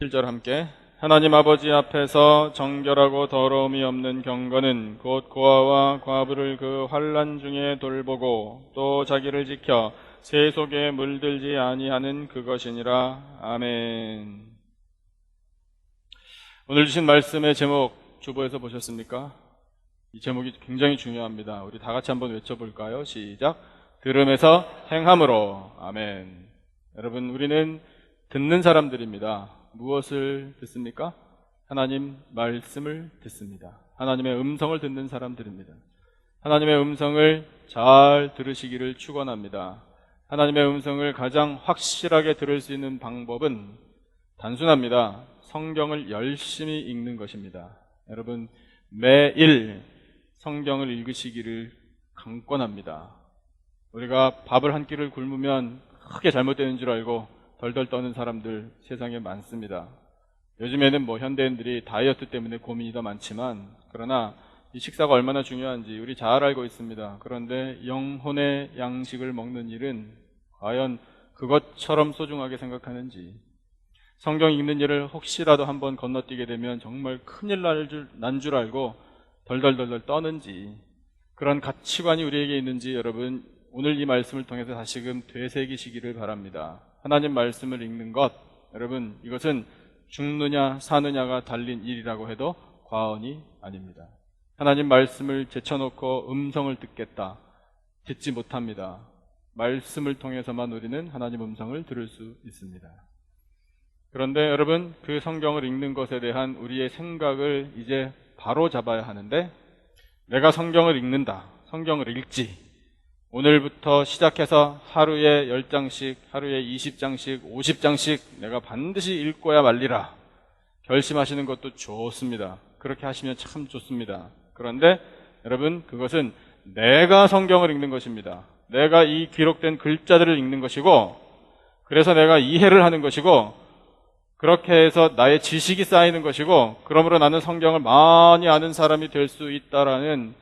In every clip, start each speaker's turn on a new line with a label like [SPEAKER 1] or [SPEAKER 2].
[SPEAKER 1] 1절 함께. 하나님 아버지 앞에서 정결하고 더러움이 없는 경건은 곧 고아와 과부를 그 환난 중에 돌보고 또 자기를 지켜 새 속에 물들지 아니하는 그것이니라. 아멘. 오늘 주신 말씀의 제목 주보에서 보셨습니까? 이 제목이 굉장히 중요합니다. 우리 다 같이 한번 외쳐볼까요? 시작. 들음에서 행함으로. 아멘. 여러분, 우리는 듣는 사람들입니다. 무엇을 듣습니까? 하나님 말씀을 듣습니다. 하나님의 음성을 듣는 사람들입니다. 하나님의 음성을 잘 들으시기를 축원합니다. 하나님의 음성을 가장 확실하게 들을 수 있는 방법은 단순합니다. 성경을 열심히 읽는 것입니다. 여러분, 매일 성경을 읽으시기를 강권합니다. 우리가 밥을 한 끼를 굶으면 크게 잘못되는 줄 알고 덜덜 떠는 사람들 세상에 많습니다. 요즘에는 현대인들이 다이어트 때문에 고민이 더 많지만, 그러나 이 식사가 얼마나 중요한지 우리 잘 알고 있습니다. 그런데 영혼의 양식을 먹는 일은 과연 그것처럼 소중하게 생각하는지, 성경 읽는 일을 혹시라도 한번 건너뛰게 되면 정말 큰일 난 줄 알고 덜덜덜 떠는지, 그런 가치관이 우리에게 있는지 여러분 오늘 이 말씀을 통해서 다시금 되새기시기를 바랍니다. 하나님 말씀을 읽는 것, 여러분 이것은 죽느냐 사느냐가 달린 일이라고 해도 과언이 아닙니다. 하나님 말씀을 제쳐놓고 음성을 듣겠다, 듣지 못합니다. 말씀을 통해서만 우리는 하나님 음성을 들을 수 있습니다. 그런데 여러분, 그 성경을 읽는 것에 대한 우리의 생각을 이제 바로 잡아야 하는데, 내가 성경을 읽는다, 성경을 읽지, 오늘부터 시작해서 하루에 10장씩, 하루에 20장씩, 50장씩 내가 반드시 읽고야 말리라 결심하시는 것도 좋습니다. 그렇게 하시면 참 좋습니다. 그런데 여러분, 그것은 내가 성경을 읽는 것입니다. 내가 이 기록된 글자들을 읽는 것이고, 그래서 내가 이해를 하는 것이고, 그렇게 해서 나의 지식이 쌓이는 것이고, 그러므로 나는 성경을 많이 아는 사람이 될 수 있다라는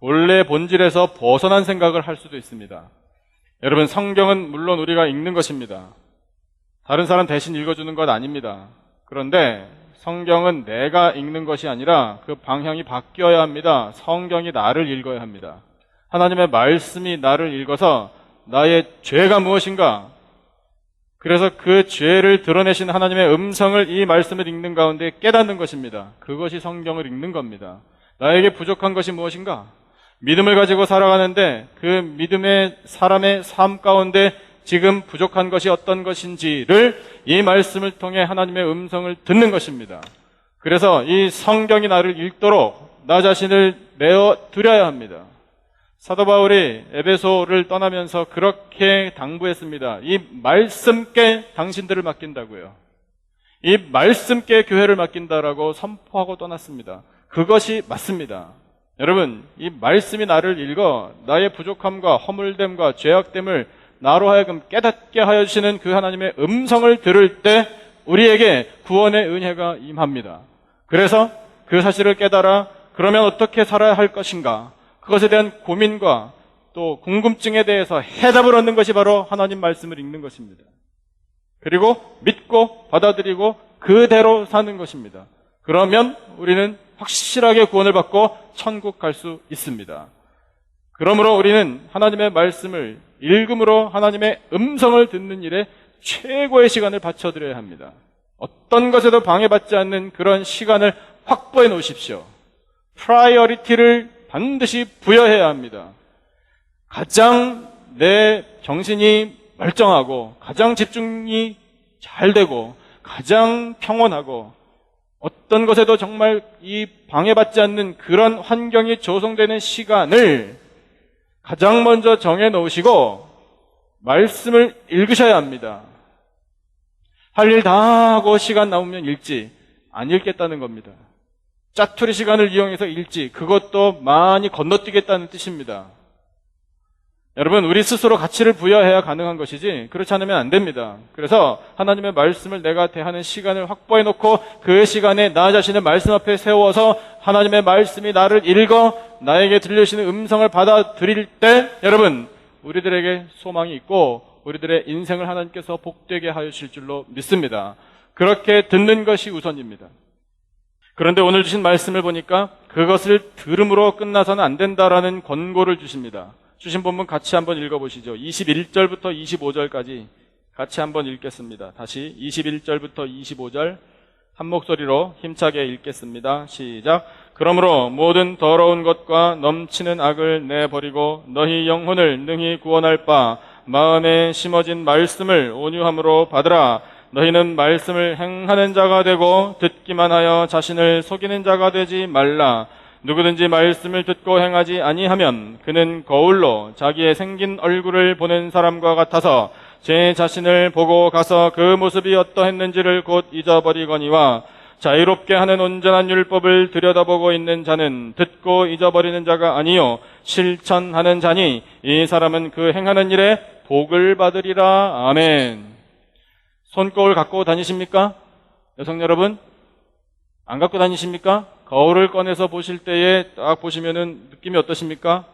[SPEAKER 1] 원래 본질에서 벗어난 생각을 할 수도 있습니다. 여러분, 성경은 물론 우리가 읽는 것입니다. 다른 사람 대신 읽어주는 것 아닙니다. 그런데 성경은 내가 읽는 것이 아니라 그 방향이 바뀌어야 합니다. 성경이 나를 읽어야 합니다. 하나님의 말씀이 나를 읽어서 나의 죄가 무엇인가, 그래서 그 죄를 드러내신 하나님의 음성을 이 말씀을 읽는 가운데 깨닫는 것입니다. 그것이 성경을 읽는 겁니다. 나에게 부족한 것이 무엇인가? 믿음을 가지고 살아가는데 그 믿음의 사람의 삶 가운데 지금 부족한 것이 어떤 것인지를 이 말씀을 통해 하나님의 음성을 듣는 것입니다. 그래서 이 성경이 나를 읽도록 나 자신을 내어 드려야 합니다. 사도 바울이 에베소를 떠나면서 그렇게 당부했습니다. 이 말씀께 당신들을 맡긴다고요. 이 말씀께 교회를 맡긴다라고 선포하고 떠났습니다. 그것이 맞습니다. 여러분, 이 말씀이 나를 읽어 나의 부족함과 허물됨과 죄악됨을 나로 하여금 깨닫게 하여 주시는 그 하나님의 음성을 들을 때 우리에게 구원의 은혜가 임합니다. 그래서 그 사실을 깨달아 그러면 어떻게 살아야 할 것인가, 그것에 대한 고민과 또 궁금증에 대해서 해답을 얻는 것이 바로 하나님 말씀을 읽는 것입니다. 그리고 믿고 받아들이고 그대로 사는 것입니다. 그러면 우리는 확실하게 구원을 받고 천국 갈 수 있습니다. 그러므로 우리는 하나님의 말씀을 읽음으로 하나님의 음성을 듣는 일에 최고의 시간을 바쳐드려야 합니다. 어떤 것에도 방해받지 않는 그런 시간을 확보해 놓으십시오. 프라이어리티를 반드시 부여해야 합니다. 가장 내 정신이 멀쩡하고 가장 집중이 잘 되고 가장 평온하고 어떤 것에도 정말 이 방해받지 않는 그런 환경이 조성되는 시간을 가장 먼저 정해 놓으시고 말씀을 읽으셔야 합니다. 할 일 다 하고 시간 나오면 읽지, 안 읽겠다는 겁니다. 짜투리 시간을 이용해서 읽지, 그것도 많이 건너뛰겠다는 뜻입니다. 여러분, 우리 스스로 가치를 부여해야 가능한 것이지 그렇지 않으면 안 됩니다. 그래서 하나님의 말씀을 내가 대하는 시간을 확보해 놓고 그 시간에 나 자신을 말씀 앞에 세워서 하나님의 말씀이 나를 읽어 나에게 들려주시는 음성을 받아들일 때 여러분, 우리들에게 소망이 있고 우리들의 인생을 하나님께서 복되게 하실 줄로 믿습니다. 그렇게 듣는 것이 우선입니다. 그런데 오늘 주신 말씀을 보니까 그것을 들음으로 끝나서는 안 된다라는 권고를 주십니다. 주신 본문 같이 한번 읽어보시죠. 21절부터 25절까지 같이 한번 읽겠습니다. 다시 21절부터 25절 한 목소리로 힘차게 읽겠습니다. 시작. 그러므로 모든 더러운 것과 넘치는 악을 내버리고 너희 영혼을 능히 구원할 바 마음에 심어진 말씀을 온유함으로 받으라. 너희는 말씀을 행하는 자가 되고 듣기만 하여 자신을 속이는 자가 되지 말라. 누구든지 말씀을 듣고 행하지 아니하면 그는 거울로 자기의 생긴 얼굴을 보는 사람과 같아서 제 자신을 보고 가서 그 모습이 어떠했는지를 곧 잊어버리거니와 자유롭게 하는 온전한 율법을 들여다보고 있는 자는 듣고 잊어버리는 자가 아니요 실천하는 자니 이 사람은 그 행하는 일에 복을 받으리라. 아멘. 손거울 갖고 다니십니까? 여성 여러분, 안 갖고 다니십니까? 거울을 꺼내서 보실 때에 딱 보시면은 느낌이 어떠십니까?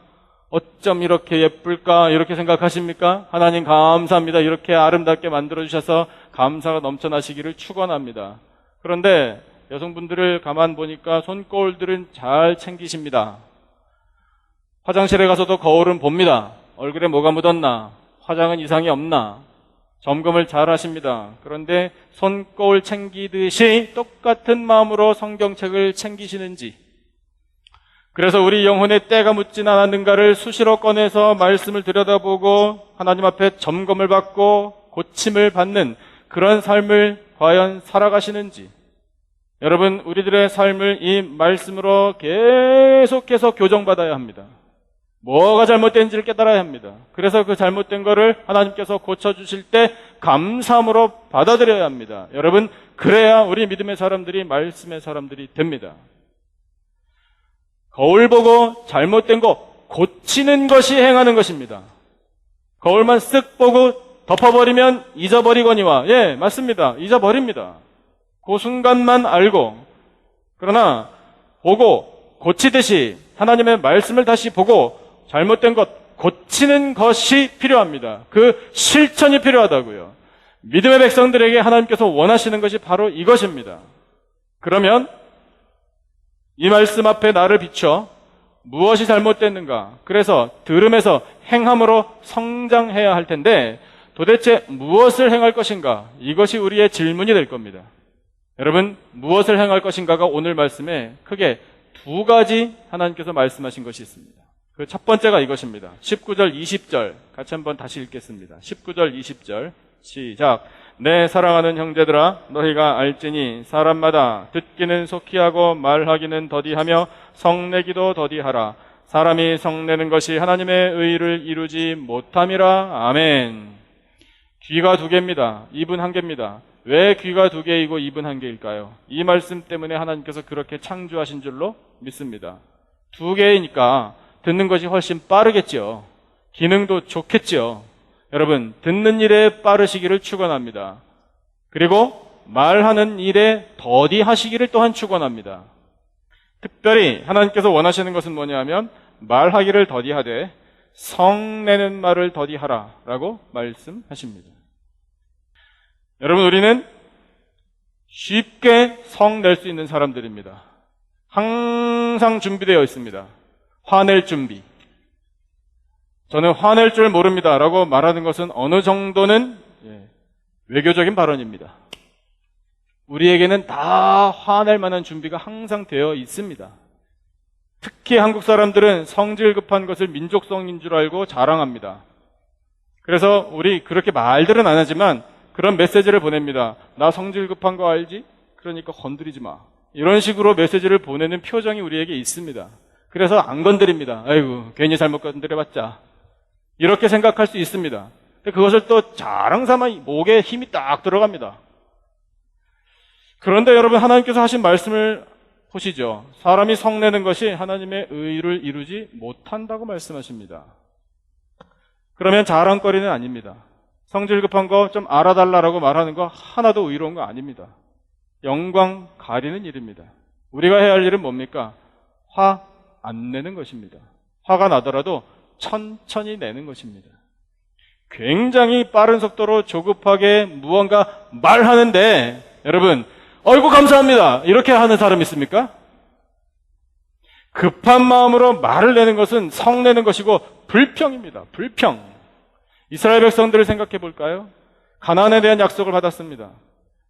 [SPEAKER 1] 어쩜 이렇게 예쁠까? 이렇게 생각하십니까? 하나님 감사합니다. 이렇게 아름답게 만들어주셔서 감사가 넘쳐나시기를 축원합니다. 그런데 여성분들을 가만 보니까 손거울들은 잘 챙기십니다. 화장실에 가서도 거울은 봅니다. 얼굴에 뭐가 묻었나? 화장은 이상이 없나? 점검을 잘 하십니다. 그런데 손거울 챙기듯이 똑같은 마음으로 성경책을 챙기시는지, 그래서 우리 영혼의 때가 묻진 않았는가를 수시로 꺼내서 말씀을 들여다보고 하나님 앞에 점검을 받고 고침을 받는 그런 삶을 과연 살아가시는지, 여러분, 우리들의 삶을 이 말씀으로 계속해서 교정받아야 합니다. 뭐가 잘못된지를 깨달아야 합니다. 그래서 그 잘못된 거를 하나님께서 고쳐주실 때 감사함으로 받아들여야 합니다. 여러분, 그래야 우리 믿음의 사람들이 말씀의 사람들이 됩니다. 거울 보고 잘못된 거 고치는 것이 행하는 것입니다. 거울만 쓱 보고 덮어버리면 잊어버리거니와, 예, 맞습니다. 잊어버립니다. 그 순간만 알고, 그러나 보고 고치듯이 하나님의 말씀을 다시 보고 잘못된 것 고치는 것이 필요합니다. 그 실천이 필요하다고요. 믿음의 백성들에게 하나님께서 원하시는 것이 바로 이것입니다. 그러면 이 말씀 앞에 나를 비춰 무엇이 잘못됐는가? 그래서 들음에서 행함으로 성장해야 할 텐데 도대체 무엇을 행할 것인가? 이것이 우리의 질문이 될 겁니다. 여러분, 무엇을 행할 것인가가 오늘 말씀에 크게 두 가지 하나님께서 말씀하신 것이 있습니다. 그 첫 번째가 이것입니다. 19절, 20절 같이 한번 다시 읽겠습니다. 19절, 20절 시작. 내 사랑하는 형제들아, 너희가 알지니 사람마다 듣기는 속히 하고 말하기는 더디하며 성내기도 더디하라. 사람이 성내는 것이 하나님의 의를 이루지 못함이라. 아멘. 귀가 두 개입니다. 입은 한 개입니다. 왜 귀가 두 개이고 입은 한 개일까요? 이 말씀 때문에 하나님께서 그렇게 창조하신 줄로 믿습니다. 두 개이니까 듣는 것이 훨씬 빠르겠죠. 기능도 좋겠죠. 여러분, 듣는 일에 빠르시기를 축원합니다. 그리고 말하는 일에 더디하시기를 또한 축원합니다. 특별히 하나님께서 원하시는 것은 뭐냐면 말하기를 더디하되 성내는 말을 더디하라라고 말씀하십니다. 여러분, 우리는 쉽게 성낼 수 있는 사람들입니다. 항상 준비되어 있습니다. 화낼 준비. 저는 화낼 줄 모릅니다 라고 말하는 것은 어느 정도는 외교적인 발언입니다. 우리에게는 다 화낼 만한 준비가 항상 되어 있습니다. 특히 한국 사람들은 성질 급한 것을 민족성인 줄 알고 자랑합니다. 그래서 우리 그렇게 말들은 안 하지만 그런 메시지를 보냅니다. 나 성질 급한 거 알지? 그러니까 건드리지 마. 이런 식으로 메시지를 보내는 표정이 우리에게 있습니다. 그래서 안 건드립니다. 아이고, 괜히 잘못 건드려봤자. 이렇게 생각할 수 있습니다. 그것을 또 자랑삼아 목에 힘이 딱 들어갑니다. 그런데 여러분, 하나님께서 하신 말씀을 보시죠. 사람이 성내는 것이 하나님의 의를 이루지 못한다고 말씀하십니다. 그러면 자랑거리는 아닙니다. 성질 급한 거 좀 알아달라고 말하는 거 하나도 의로운 거 아닙니다. 영광 가리는 일입니다. 우리가 해야 할 일은 뭡니까? 화 안 내는 것입니다. 화가 나더라도 천천히 내는 것입니다. 굉장히 빠른 속도로 조급하게 무언가 말하는데 여러분, 어이구 감사합니다 이렇게 하는 사람 있습니까? 급한 마음으로 말을 내는 것은 성내는 것이고 불평입니다. 불평. 이스라엘 백성들을 생각해 볼까요? 가나안에 대한 약속을 받았습니다.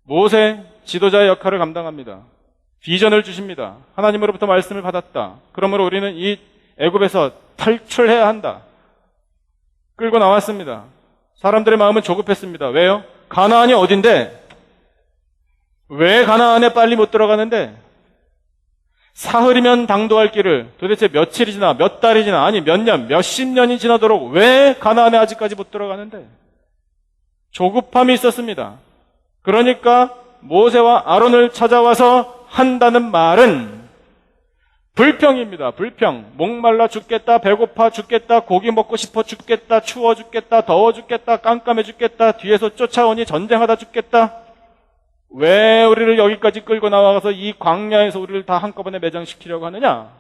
[SPEAKER 1] 모세 지도자의 역할을 감당합니다. 비전을 주십니다. 하나님으로부터 말씀을 받았다. 그러므로 우리는 이 애굽에서 탈출해야 한다. 끌고 나왔습니다. 사람들의 마음은 조급했습니다. 왜요? 가나안이 어딘데? 왜 가나안에 빨리 못 들어가는데? 사흘이면 당도할 길을 도대체 며칠이 지나 몇 달이 지나 아니 몇 년, 몇십 년이 지나도록 왜 가나안에 아직까지 못 들어가는데? 조급함이 있었습니다. 그러니까 모세와 아론을 찾아와서 한다는 말은 불평입니다. 불평. 목말라 죽겠다, 배고파 죽겠다, 고기 먹고 싶어 죽겠다, 추워 죽겠다, 더워 죽겠다, 깜깜해 죽겠다, 뒤에서 쫓아오니 전쟁하다 죽겠다. 왜 우리를 여기까지 끌고 나와서 이 광야에서 우리를 다 한꺼번에 매장시키려고 하느냐?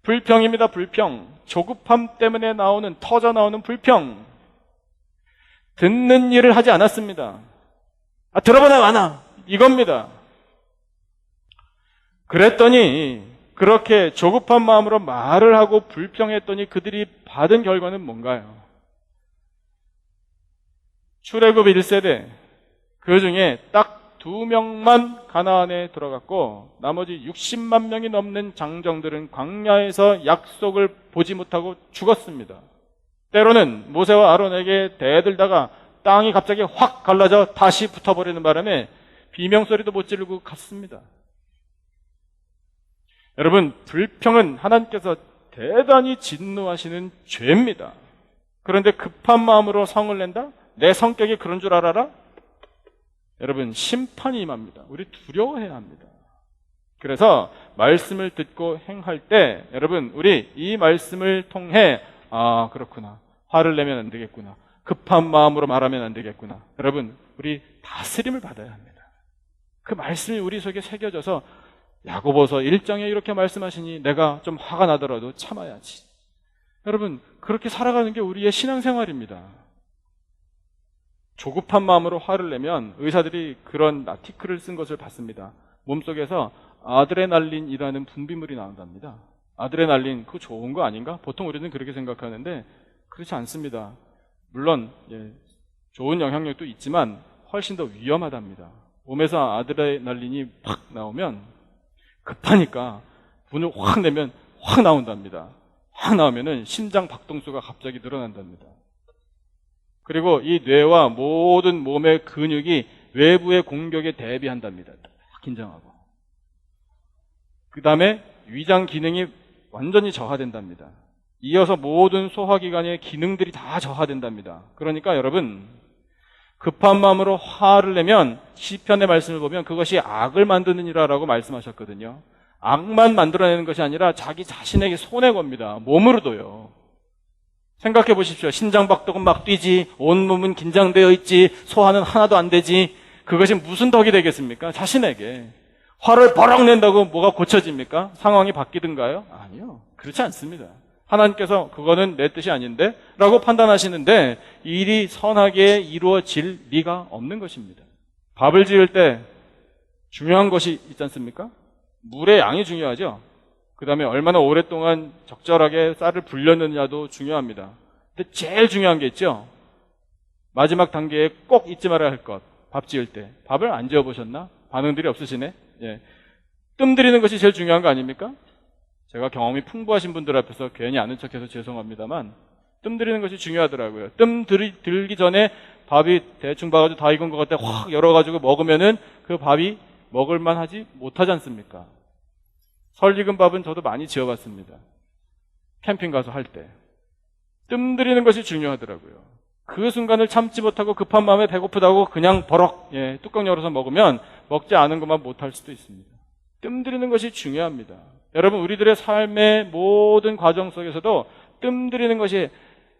[SPEAKER 1] 불평입니다. 불평. 조급함 때문에 터져 나오는 불평. 듣는 일을 하지 않았습니다. 들어보나 마나 이겁니다. 그랬더니 그렇게 조급한 마음으로 말을 하고 불평했더니 그들이 받은 결과는 뭔가요? 출애굽 1세대 그 중에 딱 2명만 가나안에 들어갔고 나머지 60만 명이 넘는 장정들은 광야에서 약속을 보지 못하고 죽었습니다. 때로는 모세와 아론에게 대들다가 땅이 갑자기 확 갈라져 다시 붙어버리는 바람에 비명소리도 못 지르고 갔습니다. 여러분, 불평은 하나님께서 대단히 진노하시는 죄입니다. 그런데 급한 마음으로 성을 낸다? 내 성격이 그런 줄 알아라? 여러분, 심판이 임합니다. 우리 두려워해야 합니다. 그래서 말씀을 듣고 행할 때 여러분, 우리 이 말씀을 통해 그렇구나. 화를 내면 안 되겠구나. 급한 마음으로 말하면 안 되겠구나. 여러분, 우리 다스림을 받아야 합니다. 그 말씀이 우리 속에 새겨져서 야고보서 1장에 이렇게 말씀하시니 내가 좀 화가 나더라도 참아야지. 여러분, 그렇게 살아가는 게 우리의 신앙생활입니다. 조급한 마음으로 화를 내면 의사들이 그런 나티크를 쓴 것을 봤습니다. 몸속에서 아드레날린이라는 분비물이 나온답니다. 아드레날린, 그거 좋은 거 아닌가? 보통 우리는 그렇게 생각하는데 그렇지 않습니다. 물론 좋은 영향력도 있지만 훨씬 더 위험하답니다. 몸에서 아드레날린이 팍 나오면 급하니까 분을 확 내면 확 나온답니다. 확 나오면은 심장 박동수가 갑자기 늘어난답니다. 그리고 이 뇌와 모든 몸의 근육이 외부의 공격에 대비한답니다. 긴장하고. 그 다음에 위장 기능이 완전히 저하된답니다. 이어서 모든 소화기관의 기능들이 다 저하된답니다. 그러니까 여러분, 급한 마음으로 화를 내면 시편의 말씀을 보면 그것이 악을 만드는 일이라고 말씀하셨거든요. 악만 만들어내는 것이 아니라 자기 자신에게 손해겁니다. 몸으로도요. 생각해 보십시오. 심장박동은 막 뛰지, 온몸은 긴장되어 있지, 소화는 하나도 안 되지. 그것이 무슨 덕이 되겠습니까? 자신에게. 화를 버럭 낸다고 뭐가 고쳐집니까? 상황이 바뀌든가요? 아니요. 그렇지 않습니다. 하나님께서 그거는 내 뜻이 아닌데? 라고 판단하시는데 일이 선하게 이루어질 리가 없는 것입니다. 밥을 지을 때 중요한 것이 있지 않습니까? 물의 양이 중요하죠. 그 다음에 얼마나 오랫동안 적절하게 쌀을 불렸느냐도 중요합니다. 근데 제일 중요한 게 있죠. 마지막 단계에 꼭 잊지 말아야 할 것. 밥 지을 때. 밥을 안 지어보셨나? 반응들이 없으시네. 예. 뜸 들이는 것이 제일 중요한 거 아닙니까? 제가 경험이 풍부하신 분들 앞에서 괜히 아는 척해서 죄송합니다만 뜸 들이는 것이 중요하더라고요. 뜸 들기 전에 밥이 대충 봐가지고 다 익은 것 같아 확 열어가지고 먹으면은 그 밥이 먹을만 하지 못하지 않습니까? 설 익은 밥은 저도 많이 지어봤습니다. 캠핑 가서 할 때. 뜸 들이는 것이 중요하더라고요. 그 순간을 참지 못하고 급한 마음에 배고프다고 그냥 버럭 뚜껑 열어서 먹으면 먹지 않은 것만 못할 수도 있습니다. 뜸 들이는 것이 중요합니다. 여러분, 우리들의 삶의 모든 과정 속에서도 뜸 들이는 것이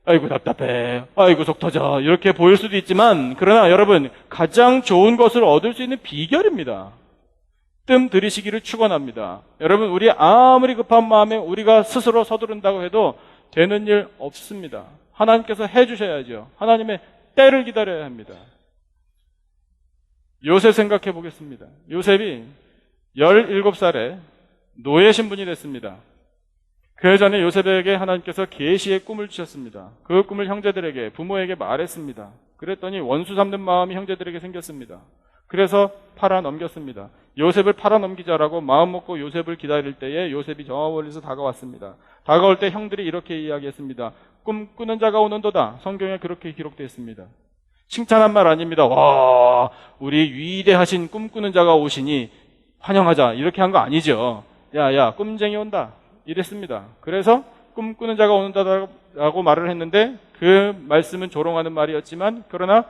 [SPEAKER 1] 아이고 답답해, 아이고 속 터져 이렇게 보일 수도 있지만 그러나 여러분, 가장 좋은 것을 얻을 수 있는 비결입니다. 뜸 들이시기를 축원합니다. 여러분, 우리 아무리 급한 마음에 우리가 스스로 서두른다고 해도 되는 일 없습니다. 하나님께서 해주셔야죠. 하나님의 때를 기다려야 합니다. 요셉 생각해 보겠습니다. 요셉이 17살에 노예 신분이 됐습니다. 그 전에 요셉에게 하나님께서 계시의 꿈을 주셨습니다. 그 꿈을 형제들에게, 부모에게 말했습니다. 그랬더니 원수 삼는 마음이 형제들에게 생겼습니다. 그래서 팔아 넘겼습니다. 요셉을 팔아 넘기자라고 마음 먹고 요셉을 기다릴 때에 요셉이 저 멀리서 다가왔습니다. 다가올 때 형들이 이렇게 이야기했습니다. 꿈꾸는 자가 오는도다. 성경에 그렇게 기록되어 있습니다. 칭찬한 말 아닙니다. 와, 우리 위대하신 꿈꾸는 자가 오시니 환영하자, 이렇게 한 거 아니죠. 야, 꿈쟁이 온다, 이랬습니다. 그래서 꿈꾸는 자가 오는다라고 말을 했는데 그 말씀은 조롱하는 말이었지만 그러나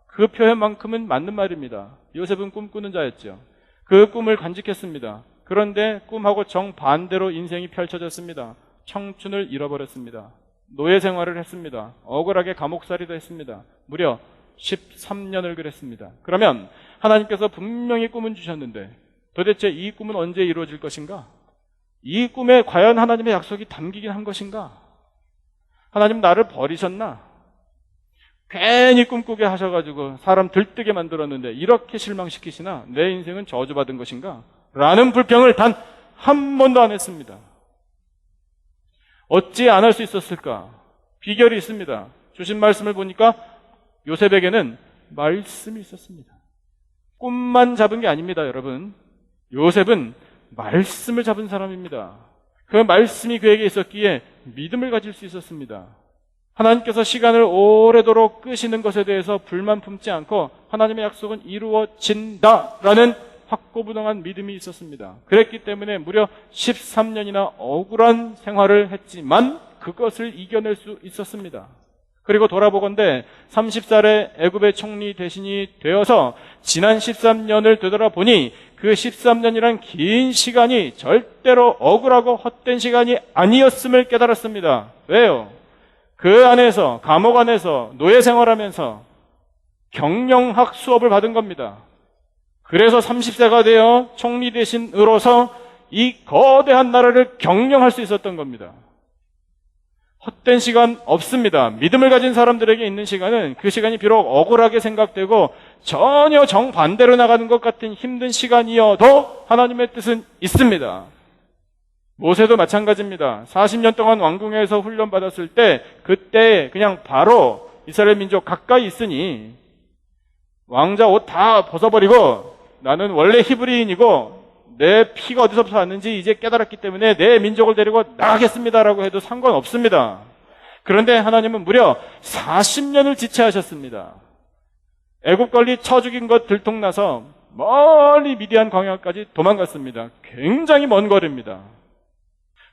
[SPEAKER 1] 그 표현만큼은 맞는 말입니다. 요셉은 꿈꾸는 자였죠. 그 꿈을 간직했습니다. 그런데 꿈하고 정반대로 인생이 펼쳐졌습니다. 청춘을 잃어버렸습니다. 노예 생활을 했습니다. 억울하게 감옥살이도 했습니다. 무려 13년을 그랬습니다. 그러면 하나님께서 분명히 꿈은 주셨는데 도대체 이 꿈은 언제 이루어질 것인가? 이 꿈에 과연 하나님의 약속이 담기긴 한 것인가? 하나님 나를 버리셨나? 괜히 꿈꾸게 하셔가지고 사람 들뜨게 만들었는데 이렇게 실망시키시나? 내 인생은 저주받은 것인가? 라는 불평을 단 한 번도 안 했습니다. 어찌 안 할 수 있었을까? 비결이 있습니다. 주신 말씀을 보니까 요셉에게는 말씀이 있었습니다. 꿈만 잡은 게 아닙니다, 여러분. 요셉은 말씀을 잡은 사람입니다. 그 말씀이 그에게 있었기에 믿음을 가질 수 있었습니다. 하나님께서 시간을 오래도록 끄시는 것에 대해서 불만 품지 않고 하나님의 약속은 이루어진다라는 확고부동한 믿음이 있었습니다. 그랬기 때문에 무려 13년이나 억울한 생활을 했지만 그것을 이겨낼 수 있었습니다. 그리고 돌아보건대 30살에 애굽의 총리 대신이 되어서 지난 13년을 되돌아보니 그 13년이란 긴 시간이 절대로 억울하고 헛된 시간이 아니었음을 깨달았습니다. 왜요? 그 안에서, 감옥 안에서 노예 생활하면서 경영학 수업을 받은 겁니다. 그래서 30세가 되어 총리 대신으로서 이 거대한 나라를 경영할 수 있었던 겁니다. 헛된 시간 없습니다. 믿음을 가진 사람들에게 있는 시간은 그 시간이 비록 억울하게 생각되고 전혀 정반대로 나가는 것 같은 힘든 시간이어도 하나님의 뜻은 있습니다. 모세도 마찬가지입니다. 40년 동안 왕궁에서 훈련받았을 때 그때 그냥 바로 이스라엘 민족 가까이 있으니 왕자 옷 다 벗어버리고 나는 원래 히브리인이고 내 피가 어디서부터 왔는지 이제 깨달았기 때문에 내 민족을 데리고 나가겠습니다라고 해도 상관없습니다. 그런데 하나님은 무려 40년을 지체하셨습니다. 애굽 관리 쳐 죽인 것 들통나서 멀리 미디안 광야까지 도망갔습니다. 굉장히 먼 거리입니다.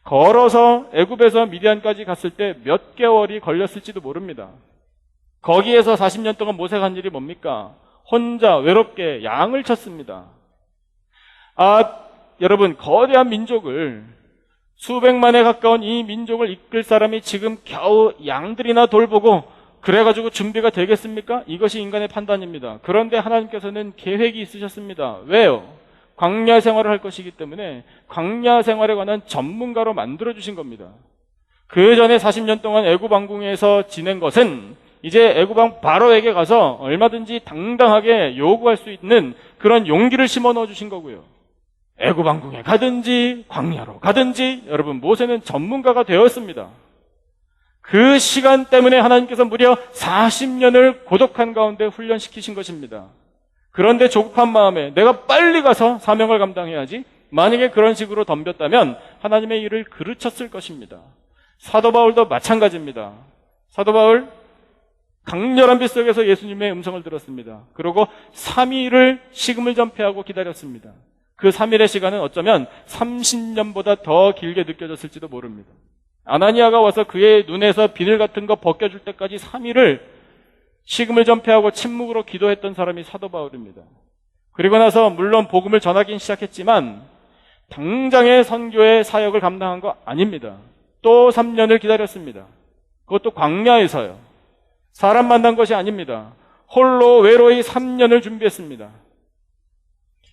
[SPEAKER 1] 걸어서 애굽에서 미디안까지 갔을 때 몇 개월이 걸렸을지도 모릅니다. 거기에서 40년 동안 모세가 한 일이 뭡니까? 혼자 외롭게 양을 쳤습니다. 여러분, 거대한 민족을, 수백만에 가까운 이 민족을 이끌 사람이 지금 겨우 양들이나 돌보고 그래가지고 준비가 되겠습니까? 이것이 인간의 판단입니다. 그런데 하나님께서는 계획이 있으셨습니다. 왜요? 광야 생활을 할 것이기 때문에 광야 생활에 관한 전문가로 만들어주신 겁니다. 그 전에 40년 동안 애굽 왕궁에서 지낸 것은 이제 애굽 왕 바로에게 가서 얼마든지 당당하게 요구할 수 있는 그런 용기를 심어 넣어주신 거고요. 애굽 왕궁에 가든지 광야로 가든지 여러분 모세는 전문가가 되었습니다. 그 시간 때문에 하나님께서 무려 40년을 고독한 가운데 훈련시키신 것입니다. 그런데 조급한 마음에 내가 빨리 가서 사명을 감당해야지, 만약에 그런 식으로 덤볐다면 하나님의 일을 그르쳤을 것입니다. 사도 바울도 마찬가지입니다. 사도 바울 강렬한 빛 속에서 예수님의 음성을 들었습니다. 그리고 3일을 식음을 전폐하고 기다렸습니다. 그 3일의 시간은 어쩌면 30년보다 더 길게 느껴졌을지도 모릅니다. 아나니아가 와서 그의 눈에서 비늘 같은 거 벗겨줄 때까지 3일을 식음을 전폐하고 침묵으로 기도했던 사람이 사도 바울입니다. 그리고 나서 물론 복음을 전하긴 시작했지만 당장의 선교의 사역을 감당한 거 아닙니다. 또 3년을 기다렸습니다. 그것도 광야에서요. 사람 만난 것이 아닙니다. 홀로 외로이 3년을 준비했습니다.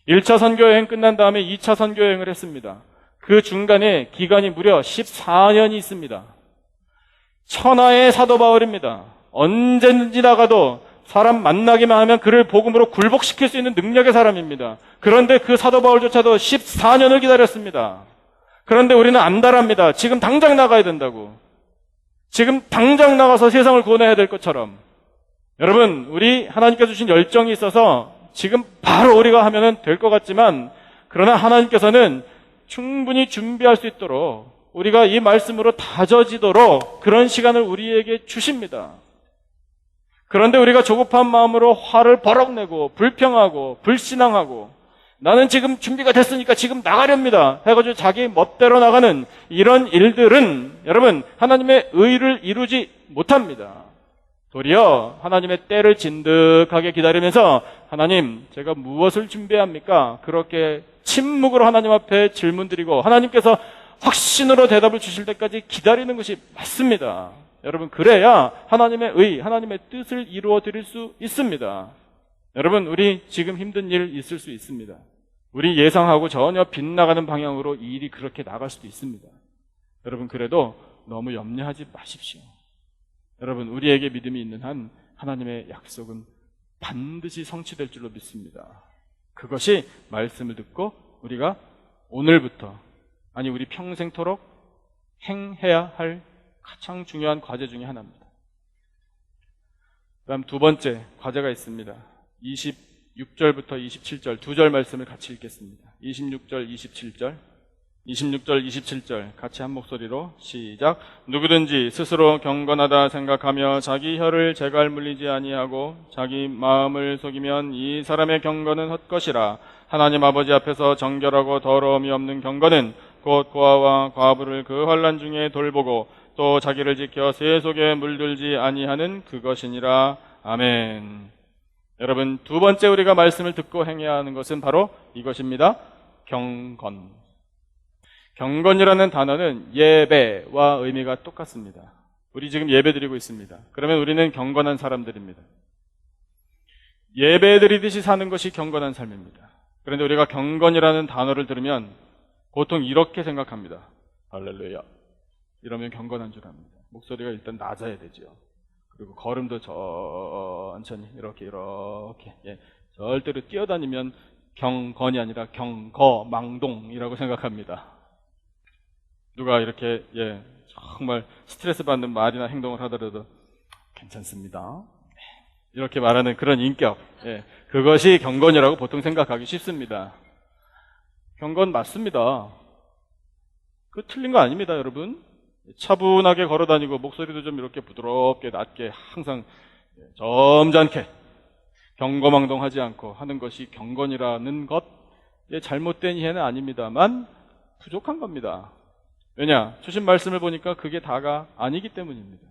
[SPEAKER 1] 1차 선교여행 끝난 다음에 2차 선교여행을 했습니다. 그 중간에 기간이 무려 14년이 있습니다. 천하의 사도 바울입니다. 언제든지 나가도 사람 만나기만 하면 그를 복음으로 굴복시킬 수 있는 능력의 사람입니다. 그런데 그 사도 바울조차도 14년을 기다렸습니다. 그런데 우리는 안달합니다. 지금 당장 나가야 된다고. 지금 당장 나가서 세상을 구원해야 될 것처럼. 여러분, 우리 하나님께서 주신 열정이 있어서 지금 바로 우리가 하면 될 것 같지만, 그러나 하나님께서는 충분히 준비할 수 있도록 우리가 이 말씀으로 다져지도록 그런 시간을 우리에게 주십니다. 그런데 우리가 조급한 마음으로 화를 버럭 내고 불평하고 불신앙하고 나는 지금 준비가 됐으니까 지금 나가렵니다 해가지고 자기 멋대로 나가는 이런 일들은 여러분 하나님의 의를 이루지 못합니다. 도리어 하나님의 때를 진득하게 기다리면서 하나님 제가 무엇을 준비해야 합니까? 그렇게 침묵으로 하나님 앞에 질문드리고 하나님께서 확신으로 대답을 주실 때까지 기다리는 것이 맞습니다. 여러분 그래야 하나님의 의, 하나님의 뜻을 이루어 드릴 수 있습니다. 여러분 우리 지금 힘든 일 있을 수 있습니다. 우리 예상하고 전혀 빗나가는 방향으로 이 일이 그렇게 나갈 수도 있습니다. 여러분 그래도 너무 염려하지 마십시오. 여러분 우리에게 믿음이 있는 한 하나님의 약속은 반드시 성취될 줄로 믿습니다. 그것이 말씀을 듣고 우리가 오늘부터 아니 우리 평생토록 행해야 할 가장 중요한 과제 중에 하나입니다. 그다음 두 번째 과제가 있습니다. 26절부터 27절 두 절 말씀을 같이 읽겠습니다. 26절, 27절 26절, 27절 같이 한 목소리로 시작. 누구든지 스스로 경건하다 생각하며 자기 혀를 재갈 물리지 아니하고 자기 마음을 속이면 이 사람의 경건은 헛것이라. 하나님 아버지 앞에서 정결하고 더러움이 없는 경건은 곧 고아와 과부를 그 환난 중에 돌보고 또 자기를 지켜 새 속에 물들지 아니하는 그것이니라. 아멘. 여러분 두 번째 우리가 말씀을 듣고 행해야 하는 것은 바로 이것입니다. 경건. 경건이라는 단어는 예배와 의미가 똑같습니다. 우리 지금 예배 드리고 있습니다. 그러면 우리는 경건한 사람들입니다. 예배 드리듯이 사는 것이 경건한 삶입니다. 그런데 우리가 경건이라는 단어를 들으면 보통 이렇게 생각합니다. 할렐루야. 이러면 경건한 줄 압니다. 목소리가 일단 낮아야 되죠. 그리고 걸음도 천천히 이렇게 절대로 뛰어다니면 경건이 아니라 경거망동이라고 생각합니다. 누가 이렇게 정말 스트레스 받는 말이나 행동을 하더라도 괜찮습니다. 이렇게 말하는 그런 인격, 그것이 경건이라고 보통 생각하기 쉽습니다. 경건 맞습니다. 그 틀린 거 아닙니다, 여러분. 차분하게 걸어다니고 목소리도 좀 이렇게 부드럽게 낮게 항상 점잖게 경거망동하지 않고 하는 것이 경건이라는 것, 잘못된 이해는 아닙니다만 부족한 겁니다. 왜냐? 주신 말씀을 보니까 그게 다가 아니기 때문입니다.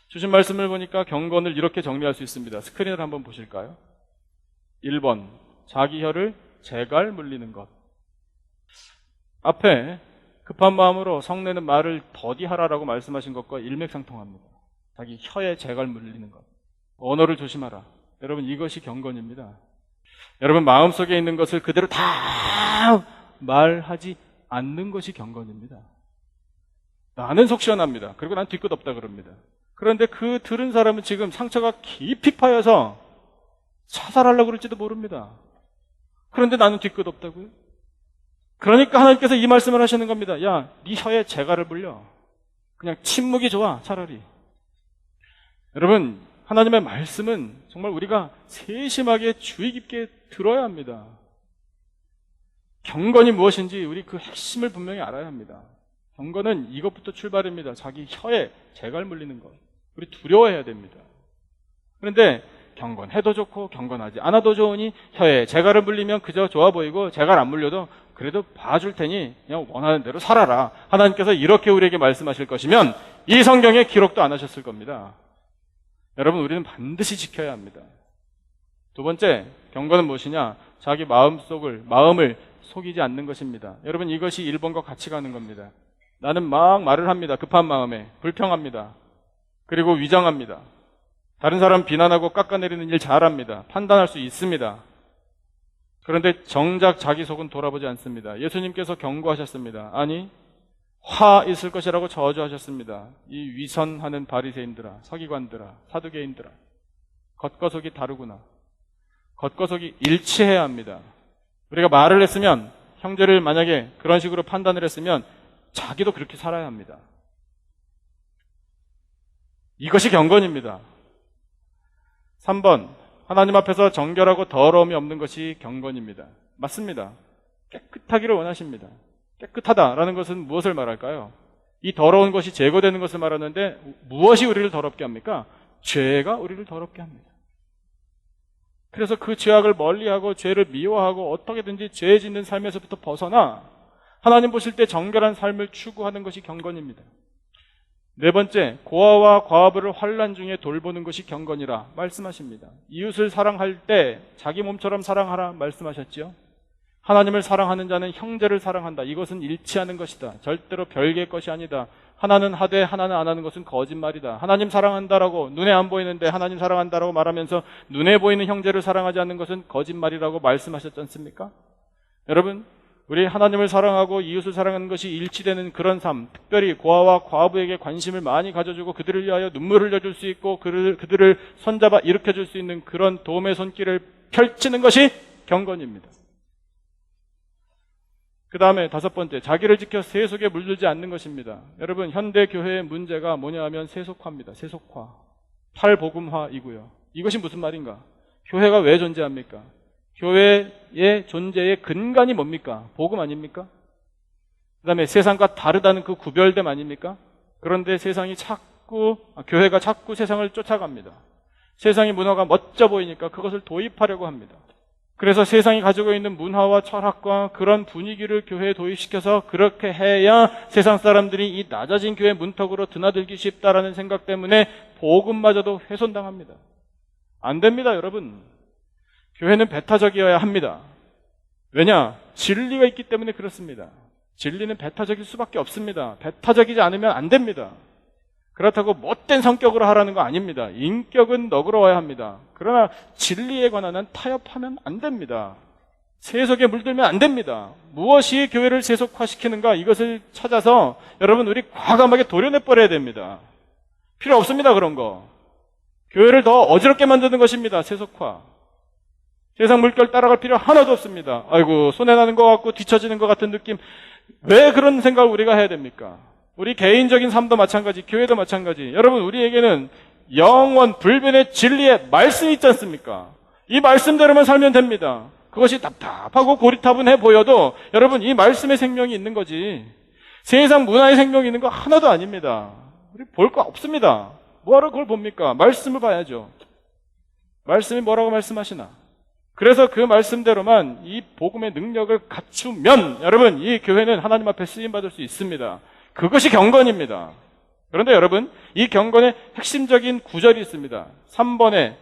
[SPEAKER 1] 주신 말씀을 보니까 경건을 이렇게 정리할 수 있습니다. 스크린을 한번 보실까요? 1번, 자기 혀를 재갈 물리는 것. 앞에 급한 마음으로 성내는 말을 더디하라라고 말씀하신 것과 일맥상통합니다. 자기 혀에 재갈 물리는 것. 언어를 조심하라. 여러분 이것이 경건입니다. 여러분 마음속에 있는 것을 그대로 다 말하지 않는 것이 경건입니다. 나는 속 시원합니다. 그리고 난 뒤끝 없다 그럽니다. 그런데 그 들은 사람은 지금 상처가 깊이 파여서 자살하려고 그럴지도 모릅니다. 그런데 나는 뒤끝 없다고요? 그러니까 하나님께서 이 말씀을 하시는 겁니다. 야, 네 혀에 재갈을 물려. 그냥 침묵이 좋아, 차라리. 여러분, 하나님의 말씀은 정말 우리가 세심하게 주의 깊게 들어야 합니다. 경건이 무엇인지 우리 그 핵심을 분명히 알아야 합니다. 경건은 이것부터 출발입니다. 자기 혀에 재갈 물리는 것. 우리 두려워해야 됩니다. 그런데 경건해도 좋고 경건하지 않아도 좋으니 혀에 재갈을 물리면 그저 좋아 보이고 재갈 안 물려도 그래도 봐줄 테니 그냥 원하는 대로 살아라. 하나님께서 이렇게 우리에게 말씀하실 것이면 이 성경에 기록도 안 하셨을 겁니다. 여러분 우리는 반드시 지켜야 합니다. 두 번째, 경건은 무엇이냐? 자기 마음을 속이지 않는 것입니다. 여러분 이것이 1번과 같이 가는 겁니다. 나는 막 말을 합니다. 급한 마음에 불평합니다. 그리고 위장합니다. 다른 사람 비난하고 깎아내리는 일 잘합니다. 판단할 수 있습니다. 그런데 정작 자기 속은 돌아보지 않습니다. 예수님께서 경고하셨습니다. 아니 화 있을 것이라고 저주하셨습니다. 이 위선하는 바리새인들아, 서기관들아, 사두개인들아, 겉과 속이 다르구나. 겉과 속이 일치해야 합니다. 우리가 말을 했으면, 형제를 만약에 그런 식으로 판단을 했으면 자기도 그렇게 살아야 합니다. 이것이 경건입니다. 3번, 하나님 앞에서 정결하고 더러움이 없는 것이 경건입니다. 맞습니다. 깨끗하기를 원하십니다. 깨끗하다라는 것은 무엇을 말할까요? 이 더러운 것이 제거되는 것을 말하는데 무엇이 우리를 더럽게 합니까? 죄가 우리를 더럽게 합니다. 그래서 그 죄악을 멀리하고 죄를 미워하고 어떻게든지 죄 짓는 삶에서부터 벗어나 하나님 보실 때 정결한 삶을 추구하는 것이 경건입니다. 네 번째, 고아와 과부를 환난 중에 돌보는 것이 경건이라 말씀하십니다. 이웃을 사랑할 때 자기 몸처럼 사랑하라 말씀하셨죠. 하나님을 사랑하는 자는 형제를 사랑한다. 이것은 일치하는 것이다. 절대로 별개의 것이 아니다. 하나는 하되 하나는 안 하는 것은 거짓말이다. 하나님 사랑한다라고 눈에 안 보이는데 하나님 사랑한다라고 말하면서 눈에 보이는 형제를 사랑하지 않는 것은 거짓말이라고 말씀하셨지 않습니까? 여러분, 우리 하나님을 사랑하고 이웃을 사랑하는 것이 일치되는 그런 삶, 특별히 고아와 과부에게 관심을 많이 가져주고 그들을 위하여 눈물을 흘려줄 수 있고 그들을 손잡아 일으켜줄 수 있는 그런 도움의 손길을 펼치는 것이 경건입니다. 그 다음에 5번째, 자기를 지켜 세속에 물들지 않는 것입니다. 여러분, 현대 교회의 문제가 뭐냐 하면 세속화입니다. 세속화. 탈복음화이고요. 이것이 무슨 말인가? 교회가 왜 존재합니까? 교회의 존재의 근간이 뭡니까? 복음 아닙니까? 그 다음에 세상과 다르다는 그 구별됨 아닙니까? 그런데 교회가 자꾸 세상을 쫓아갑니다. 세상의 문화가 멋져 보이니까 그것을 도입하려고 합니다. 그래서 세상이 가지고 있는 문화와 철학과 그런 분위기를 교회에 도입시켜서 그렇게 해야 세상 사람들이 이 낮아진 교회 문턱으로 드나들기 쉽다라는 생각 때문에 복음마저도 훼손당합니다. 안 됩니다, 여러분. 교회는 배타적이어야 합니다. 왜냐? 진리가 있기 때문에 그렇습니다. 진리는 배타적일 수밖에 없습니다. 배타적이지 않으면 안 됩니다. 그렇다고 못된 성격으로 하라는 거 아닙니다. 인격은 너그러워야 합니다. 그러나 진리에 관한 한 타협하면 안 됩니다. 세속에 물들면 안 됩니다. 무엇이 교회를 세속화시키는가 이것을 찾아서 여러분 우리 과감하게 도려내버려야 됩니다. 필요 없습니다, 그런 거. 교회를 더 어지럽게 만드는 것입니다, 세속화. 세상 물결 따라갈 필요 하나도 없습니다. 아이고, 손해나는 것 같고 뒤처지는 것 같은 느낌. 왜 그런 생각을 우리가 해야 됩니까? 우리 개인적인 삶도 마찬가지, 교회도 마찬가지. 여러분, 우리에게는 영원 불변의 진리의 말씀이 있지 않습니까? 이 말씀대로만 살면 됩니다. 그것이 답답하고 고리타분해 보여도 여러분, 이 말씀의 생명이 있는 거지. 세상 문화의 생명이 있는 거 하나도 아닙니다. 우리 볼 거 없습니다. 뭐하러 그걸 봅니까? 말씀을 봐야죠. 말씀이 뭐라고 말씀하시나? 그래서 그 말씀대로만 이 복음의 능력을 갖추면 여러분, 이 교회는 하나님 앞에 쓰임받을 수 있습니다. 그것이 경건입니다. 그런데 여러분, 이 경건의 핵심적인 구절이 있습니다. 3번에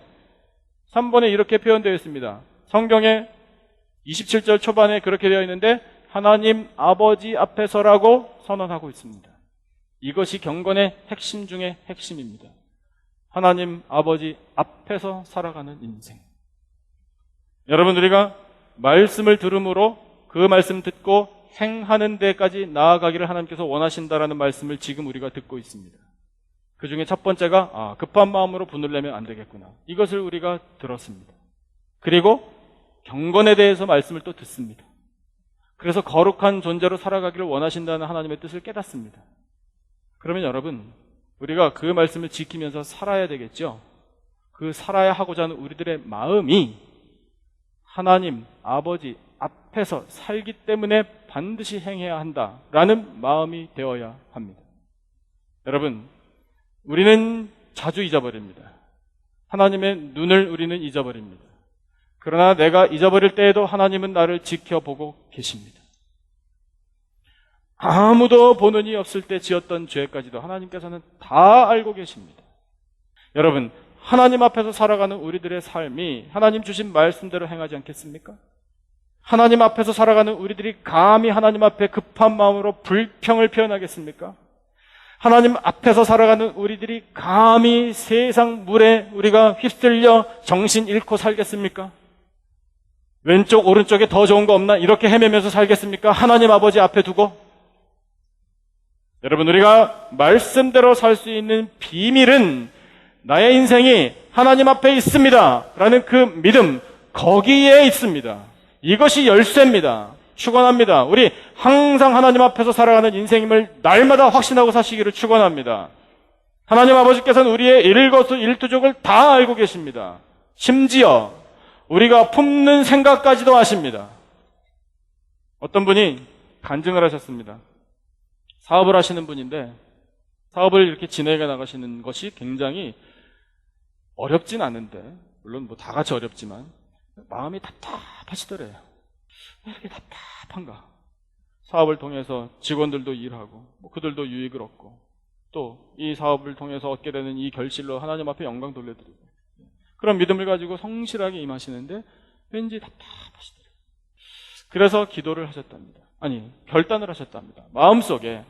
[SPEAKER 1] 이렇게 표현되어 있습니다. 성경에 27절 초반에 그렇게 되어 있는데 하나님 아버지 앞에서라고 선언하고 있습니다. 이것이 경건의 핵심 중의 핵심입니다. 하나님 아버지 앞에서 살아가는 인생. 여러분, 우리가 말씀을 들음으로 그 말씀 듣고 행하는 데까지 나아가기를 하나님께서 원하신다라는 말씀을 지금 우리가 듣고 있습니다. 그 중에 첫 번째가 급한 마음으로 분을 내면 안 되겠구나. 이것을 우리가 들었습니다. 그리고 경건에 대해서 말씀을 또 듣습니다. 그래서 거룩한 존재로 살아가기를 원하신다는 하나님의 뜻을 깨닫습니다. 그러면 여러분, 우리가 그 말씀을 지키면서 살아야 되겠죠. 그 살아야 하고자 하는 우리들의 마음이 하나님 아버지 앞에서 살기 때문에 반드시 행해야 한다라는 마음이 되어야 합니다. 여러분, 우리는 자주 잊어버립니다. 하나님의 눈을 우리는 잊어버립니다. 그러나 내가 잊어버릴 때에도 하나님은 나를 지켜보고 계십니다. 아무도 보는 이 없을 때 지었던 죄까지도 하나님께서는 다 알고 계십니다. 여러분, 하나님 앞에서 살아가는 우리들의 삶이 하나님 주신 말씀대로 행하지 않겠습니까? 하나님 앞에서 살아가는 우리들이 감히 하나님 앞에 급한 마음으로 불평을 표현하겠습니까? 하나님 앞에서 살아가는 우리들이 감히 세상 물에 우리가 휩쓸려 정신 잃고 살겠습니까? 왼쪽 오른쪽에 더 좋은 거 없나? 이렇게 헤매면서 살겠습니까? 하나님 아버지 앞에 두고? 여러분, 우리가 말씀대로 살 수 있는 비밀은 나의 인생이 하나님 앞에 있습니다 라는 그 믿음, 거기에 있습니다. 이것이 열쇠입니다. 축원합니다. 우리 항상 하나님 앞에서 살아가는 인생임을 날마다 확신하고 사시기를 축원합니다. 하나님 아버지께서는 우리의 일거수일투족을 다 알고 계십니다. 심지어 우리가 품는 생각까지도 아십니다. 어떤 분이 간증을 하셨습니다. 사업을 하시는 분인데 사업을 이렇게 진행해 나가시는 것이 굉장히 어렵진 않은데, 물론 뭐 다 같이 어렵지만 마음이 답답하시더래요. 왜 이렇게 답답한가? 사업을 통해서 직원들도 일하고 그들도 유익을 얻고 또 이 사업을 통해서 얻게 되는 이 결실로 하나님 앞에 영광 돌려드리고 그런 믿음을 가지고 성실하게 임하시는데 왠지 답답하시더래요. 그래서 기도를 하셨답니다. 아니, 결단을 하셨답니다. 마음속에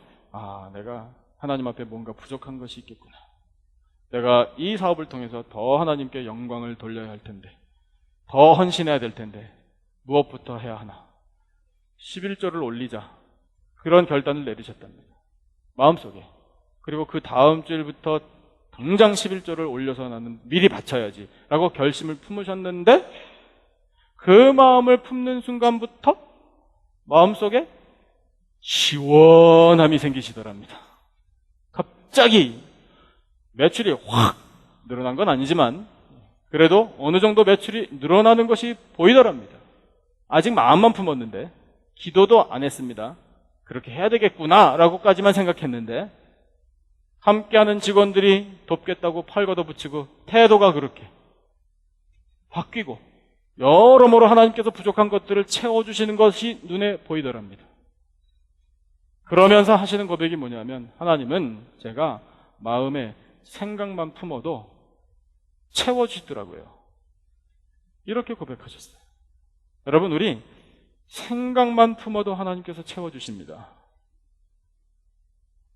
[SPEAKER 1] 내가 하나님 앞에 뭔가 부족한 것이 있겠구나. 내가 이 사업을 통해서 더 하나님께 영광을 돌려야 할 텐데, 더 헌신해야 될 텐데 무엇부터 해야 하나? 11조를 올리자. 그런 결단을 내리셨답니다. 마음속에. 그리고 그 다음 주일부터 당장 11조를 올려서 나는 미리 바쳐야지 라고 결심을 품으셨는데 그 마음을 품는 순간부터 마음속에 시원함이 생기시더랍니다. 갑자기 매출이 확 늘어난 건 아니지만 그래도 어느 정도 매출이 늘어나는 것이 보이더랍니다. 아직 마음만 품었는데 기도도 안 했습니다. 그렇게 해야 되겠구나 라고까지만 생각했는데 함께하는 직원들이 돕겠다고 팔 걷어붙이고 태도가 그렇게 바뀌고 여러모로 하나님께서 부족한 것들을 채워주시는 것이 눈에 보이더랍니다. 그러면서 하시는 고백이 뭐냐면 하나님은 제가 마음에 생각만 품어도 채워주시더라고요. 이렇게 고백하셨어요. 여러분, 우리 생각만 품어도 하나님께서 채워주십니다.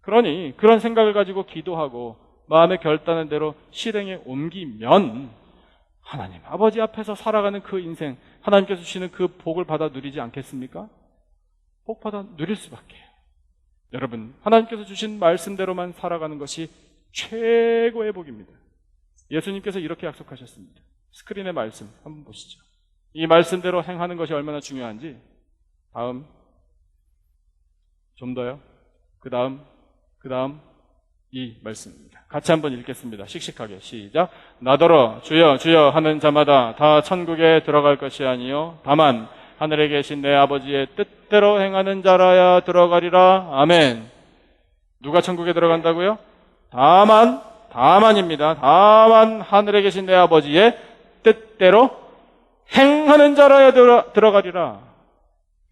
[SPEAKER 1] 그러니 그런 생각을 가지고 기도하고 마음의 결단한 대로 실행에 옮기면 하나님 아버지 앞에서 살아가는 그 인생, 하나님께서 주시는 그 복을 받아 누리지 않겠습니까? 복 받아 누릴 수밖에. 여러분, 하나님께서 주신 말씀대로만 살아가는 것이 최고의 복입니다. 예수님께서 이렇게 약속하셨습니다. 스크린의 말씀 한번 보시죠. 이 말씀대로 행하는 것이 얼마나 중요한지. 다음, 좀 더요. 그 다음 이 말씀입니다. 같이 한번 읽겠습니다. 씩씩하게 시작. 나더러 주여 주여 하는 자마다 다 천국에 들어갈 것이 아니요 다만 하늘에 계신 내 아버지의 뜻대로 행하는 자라야 들어가리라. 아멘. 누가 천국에 들어간다고요? 다만입니다. 다만 하늘에 계신 내 아버지의 뜻대로 행하는 자라야 들어가리라.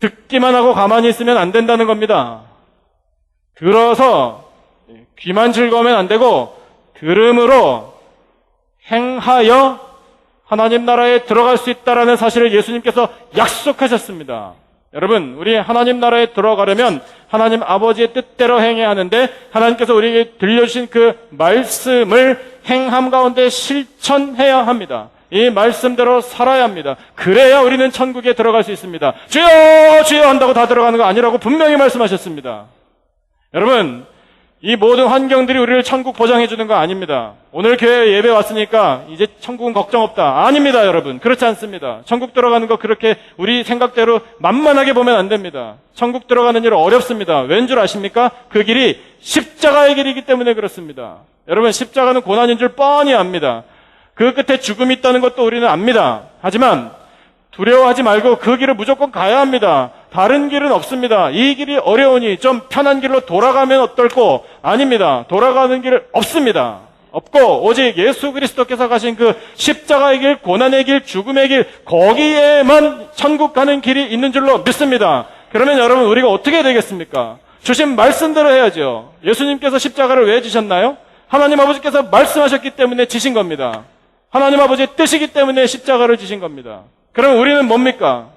[SPEAKER 1] 듣기만 하고 가만히 있으면 안 된다는 겁니다. 들어서 귀만 즐거우면 안 되고 들음으로 행하여 하나님 나라에 들어갈 수 있다라는 사실을 예수님께서 약속하셨습니다. 여러분, 우리 하나님 나라에 들어가려면 하나님 아버지의 뜻대로 행해야 하는데 하나님께서 우리에게 들려주신 그 말씀을 행함 가운데 실천해야 합니다. 이 말씀대로 살아야 합니다. 그래야 우리는 천국에 들어갈 수 있습니다. 주여 주여 한다고 다 들어가는 거 아니라고 분명히 말씀하셨습니다. 여러분, 이 모든 환경들이 우리를 천국 보장해 주는 거 아닙니다. 오늘 교회에 예배 왔으니까 이제 천국은 걱정 없다. 아닙니다, 여러분. 그렇지 않습니다. 천국 들어가는 거 그렇게 우리 생각대로 만만하게 보면 안 됩니다. 천국 들어가는 일 어렵습니다. 왠 줄 아십니까? 그 길이 십자가의 길이기 때문에 그렇습니다. 여러분, 십자가는 고난인 줄 뻔히 압니다. 그 끝에 죽음이 있다는 것도 우리는 압니다. 하지만 두려워하지 말고 그 길을 무조건 가야 합니다. 다른 길은 없습니다. 이 길이 어려우니 좀 편한 길로 돌아가면 어떨꼬? 아닙니다. 돌아가는 길 없습니다. 없고 오직 예수 그리스도께서 가신 그 십자가의 길, 고난의 길, 죽음의 길, 거기에만 천국 가는 길이 있는 줄로 믿습니다. 그러면 여러분, 우리가 어떻게 해야 되겠습니까? 주신 말씀대로 해야죠. 예수님께서 십자가를 왜 지셨나요? 하나님 아버지께서 말씀하셨기 때문에 지신 겁니다. 하나님 아버지의 뜻이기 때문에 십자가를 지신 겁니다. 그럼 우리는 뭡니까?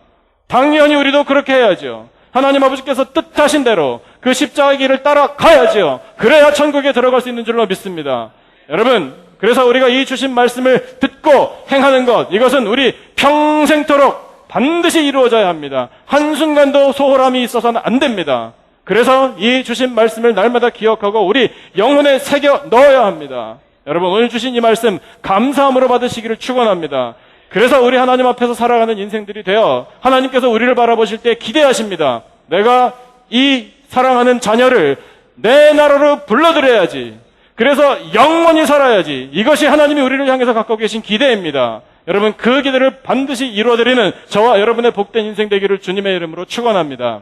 [SPEAKER 1] 당연히 우리도 그렇게 해야죠. 하나님 아버지께서 뜻하신 대로 그 십자가의 길을 따라가야죠. 그래야 천국에 들어갈 수 있는 줄로 믿습니다. 여러분, 그래서 우리가 이 주신 말씀을 듣고 행하는 것, 이것은 우리 평생토록 반드시 이루어져야 합니다. 한순간도 소홀함이 있어서는 안 됩니다. 그래서 이 주신 말씀을 날마다 기억하고 우리 영혼에 새겨 넣어야 합니다. 여러분 오늘 주신 이 말씀 감사함으로 받으시기를 축원합니다. 그래서 우리 하나님 앞에서 살아가는 인생들이 되어 하나님께서 우리를 바라보실 때 기대하십니다. 내가 이 사랑하는 자녀를 내 나라로 불러들여야지. 그래서 영원히 살아야지. 이것이 하나님이 우리를 향해서 갖고 계신 기대입니다. 여러분 그 기대를 반드시 이루어드리는 저와 여러분의 복된 인생 되기를 주님의 이름으로 축원합니다.